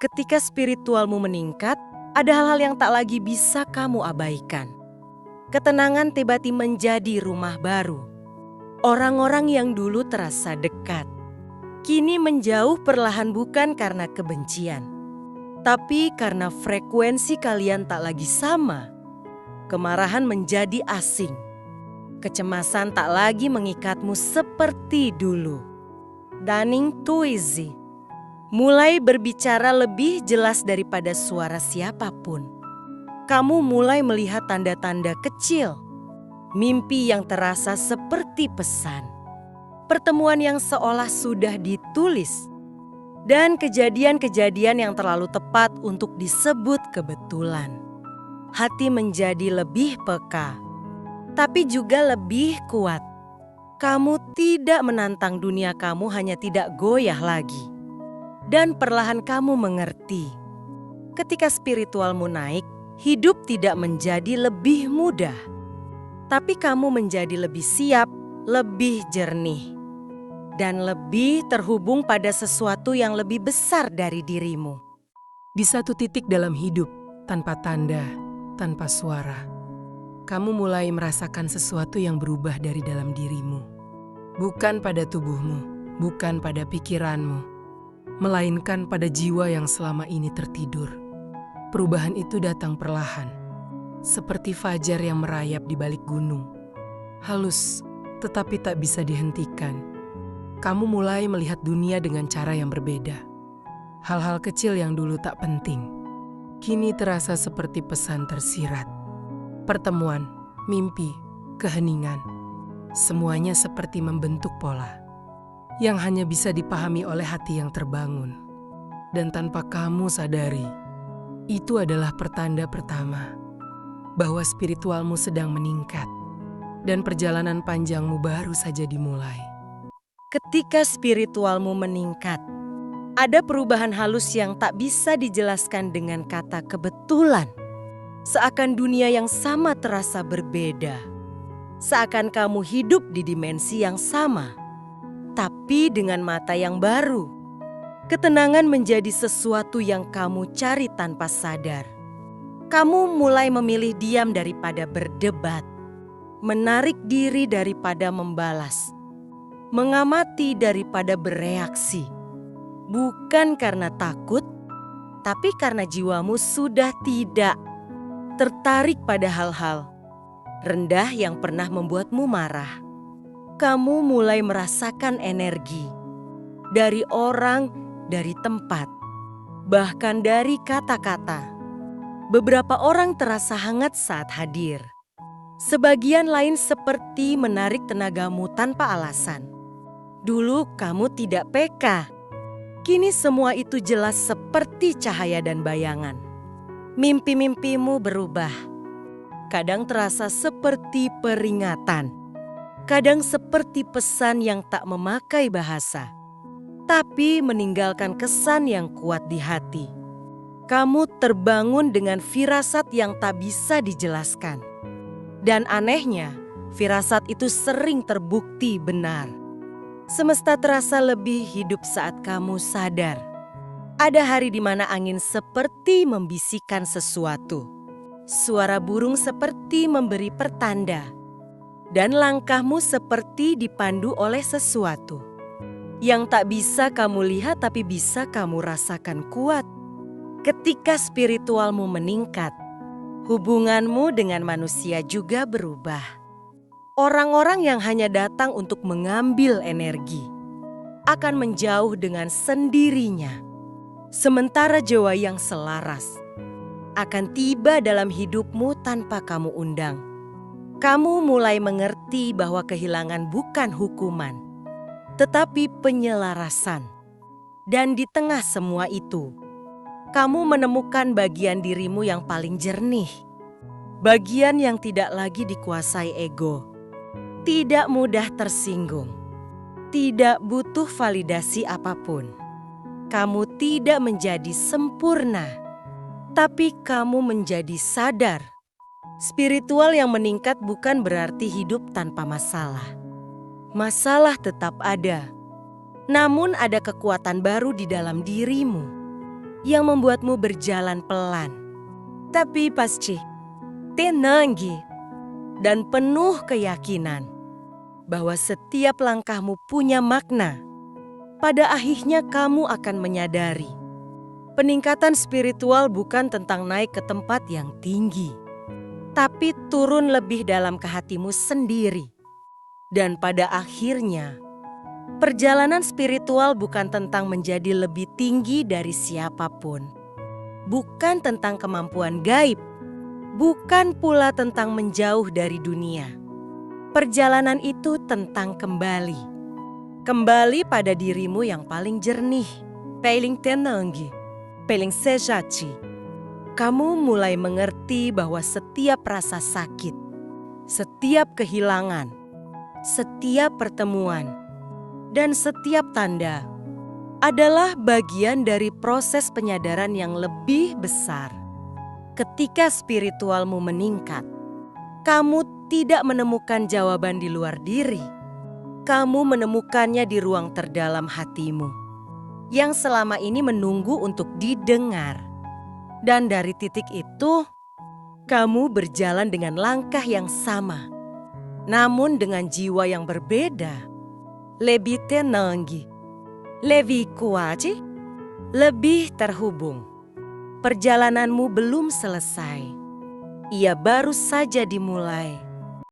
Ketika spiritualmu meningkat, ada hal-hal yang tak lagi bisa kamu abaikan. Ketenangan tiba-tiba menjadi rumah baru. Orang-orang yang dulu terasa dekat, kini menjauh perlahan bukan karena kebencian, tapi karena frekuensi kalian tak lagi sama. Kemarahan menjadi asing. Kecemasan tak lagi mengikatmu seperti dulu. Daning Tuizi mulai berbicara lebih jelas daripada suara siapapun. Kamu mulai melihat tanda-tanda kecil, mimpi yang terasa seperti pesan, pertemuan yang seolah sudah ditulis, dan kejadian-kejadian yang terlalu tepat untuk disebut kebetulan. Hati menjadi lebih peka, tapi juga lebih kuat. Kamu tidak menantang dunia, kamu hanya tidak goyah lagi. Dan perlahan kamu mengerti, ketika spiritualmu naik, hidup tidak menjadi lebih mudah, tapi kamu menjadi lebih siap, lebih jernih, dan lebih terhubung pada sesuatu yang lebih besar dari dirimu. Di satu titik dalam hidup, tanpa tanda, tanpa suara, kamu mulai merasakan sesuatu yang berubah dari dalam dirimu. Bukan pada tubuhmu, bukan pada pikiranmu, melainkan pada jiwa yang selama ini tertidur. Perubahan itu datang perlahan, seperti fajar yang merayap di balik gunung. Halus, tetapi tak bisa dihentikan. Kamu mulai melihat dunia dengan cara yang berbeda. Hal-hal kecil yang dulu tak penting, kini terasa seperti pesan tersirat. Pertemuan, mimpi, keheningan, semuanya seperti membentuk pola yang hanya bisa dipahami oleh hati yang terbangun. Dan tanpa kamu sadari, itu adalah pertanda pertama bahwa spiritualmu sedang meningkat dan perjalanan panjangmu baru saja dimulai. Ketika spiritualmu meningkat, ada perubahan halus yang tak bisa dijelaskan dengan kata kebetulan. Seakan dunia yang sama terasa berbeda. Seakan kamu hidup di dimensi yang sama, tapi dengan mata yang baru. Ketenangan menjadi sesuatu yang kamu cari tanpa sadar. Kamu mulai memilih diam daripada berdebat, menarik diri daripada membalas, mengamati daripada bereaksi. Bukan karena takut, tapi karena jiwamu sudah tidak tertarik pada hal-hal rendah yang pernah membuatmu marah. Kamu mulai merasakan energi dari orang, dari tempat, bahkan dari kata-kata. Beberapa orang terasa hangat saat hadir. Sebagian lain seperti menarik tenagamu tanpa alasan. Dulu kamu tidak peka. Kini semua itu jelas seperti cahaya dan bayangan. Mimpi-mimpimu berubah. Kadang terasa seperti peringatan. Kadang seperti pesan yang tak memakai bahasa, tapi meninggalkan kesan yang kuat di hati. Kamu terbangun dengan firasat yang tak bisa dijelaskan. Dan anehnya, firasat itu sering terbukti benar. Semesta terasa lebih hidup saat kamu sadar. Ada hari di mana angin seperti membisikkan sesuatu. Suara burung seperti memberi pertanda. Dan langkahmu seperti dipandu oleh sesuatu yang tak bisa kamu lihat tapi bisa kamu rasakan kuat. Ketika spiritualmu meningkat, hubunganmu dengan manusia juga berubah. Orang-orang yang hanya datang untuk mengambil energi akan menjauh dengan sendirinya. Sementara jiwa yang selaras akan tiba dalam hidupmu tanpa kamu undang. Kamu mulai mengerti bahwa kehilangan bukan hukuman, tetapi penyelarasan. Dan di tengah semua itu, kamu menemukan bagian dirimu yang paling jernih. Bagian yang tidak lagi dikuasai ego. Tidak mudah tersinggung. Tidak butuh validasi apapun. Kamu tidak menjadi sempurna, tapi kamu menjadi sadar. Spiritual yang meningkat bukan berarti hidup tanpa masalah. Masalah tetap ada, namun ada kekuatan baru di dalam dirimu. yang membuatmu berjalan pelan. Tapi pasti tenanggi dan penuh keyakinan bahwa setiap langkahmu punya makna. Pada akhirnya kamu akan menyadari, peningkatan spiritual bukan tentang naik ke tempat yang tinggi, tapi turun lebih dalam ke hatimu sendiri. Dan pada akhirnya, perjalanan spiritual bukan tentang menjadi lebih tinggi dari siapapun. Bukan tentang kemampuan gaib, bukan pula tentang menjauh dari dunia. Perjalanan itu tentang kembali pada dirimu yang paling jernih, paling tenanggi, paling sejati. Kamu mulai mengerti bahwa setiap rasa sakit, setiap kehilangan, setiap pertemuan, dan setiap tanda adalah bagian dari proses penyadaran yang lebih besar. Ketika spiritualmu meningkat, kamu tidak menemukan jawaban di luar diri. Kamu menemukannya di ruang terdalam hatimu, yang selama ini menunggu untuk didengar. Dan dari titik itu, kamu berjalan dengan langkah yang sama, namun dengan jiwa yang berbeda. Lebih tenanggi, lebih kuat, lebih terhubung. Perjalananmu belum selesai. Ia baru saja dimulai.